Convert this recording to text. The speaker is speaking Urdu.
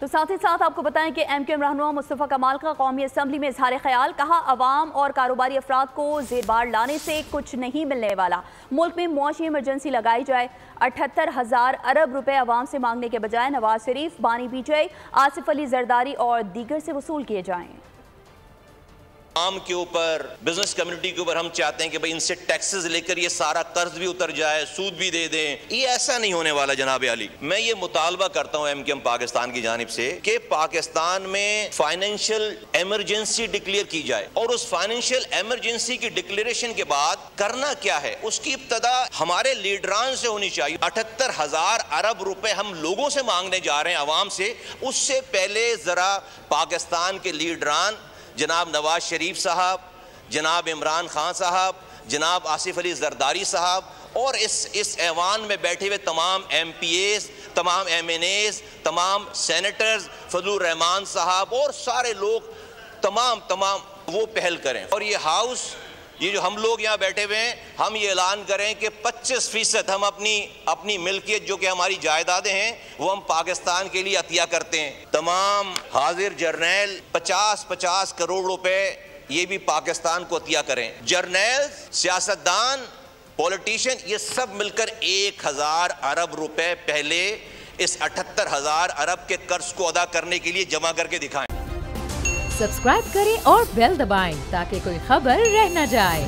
تو ساتھ ہی ساتھ آپ کو بتائیں کہ ایم کیو ایم رہنما مصطفیٰ کمال کا قومی اسمبلی میں اظہار خیال، کہا عوام اور کاروباری افراد کو زیر بار لانے سے کچھ نہیں ملنے والا، ملک میں معاشی ایمرجنسی لگائی جائے، 78,000 ارب روپے عوام سے مانگنے کے بجائے نواز شریف، بانی بی جے، آصف علی زرداری اور دیگر سے وصول کیے جائیں۔ عام کے اوپر، بزنس کمیونٹی کے اوپر ہم چاہتے ہیں کہ بھئی ان سے ٹیکسز لے کر یہ سارا قرض بھی اتر جائے، سود بھی دے دیں، یہ ایسا نہیں ہونے والا جناب علی۔ میں یہ مطالبہ کرتا ہوں ایم کیو ایم پاکستان کی جانب سے کہ پاکستان میں فائنینشیل ایمرجنسی ڈکلیئر کی جائے، اور اس فائنینشیل ایمرجنسی کی ڈکلیریشن کے بعد کرنا کیا ہے اس کی ابتدا ہمارے لیڈران سے ہونی چاہیے۔ 78,000 ارب روپے ہم لوگوں سے مانگنے جا رہے ہیں، عوام سے، اس سے پہلے ذرا پاکستان کے لیڈران جناب نواز شریف صاحب، جناب عمران خان صاحب، جناب آصف علی زرداری صاحب اور اس ایوان میں بیٹھے ہوئے تمام ایم پی ایز، تمام ایم این ایز، تمام سینیٹرز، فضل الرحمان صاحب اور سارے لوگ تمام وہ پہل کریں، اور یہ ہاؤس، یہ جو ہم لوگ یہاں بیٹھے ہوئے ہیں، ہم یہ اعلان کریں کہ 25% ہم اپنی ملکیت جو کہ ہماری جائیدادیں ہیں وہ ہم پاکستان کے لیے عطیہ کرتے ہیں۔ تمام حاضر جرنیل 50 کروڑ روپے یہ بھی پاکستان کو عطیہ کریں۔ جرنیل، سیاستدان، پولیٹیشین، یہ سب مل کر 1,000 ارب روپے پہلے اس 78,000 ارب کے قرض کو ادا کرنے کے لیے جمع کر کے دکھائیں۔ سبسکرائب کریں اور بیل دبائیں تاکہ کوئی خبر رہ نہ جائے۔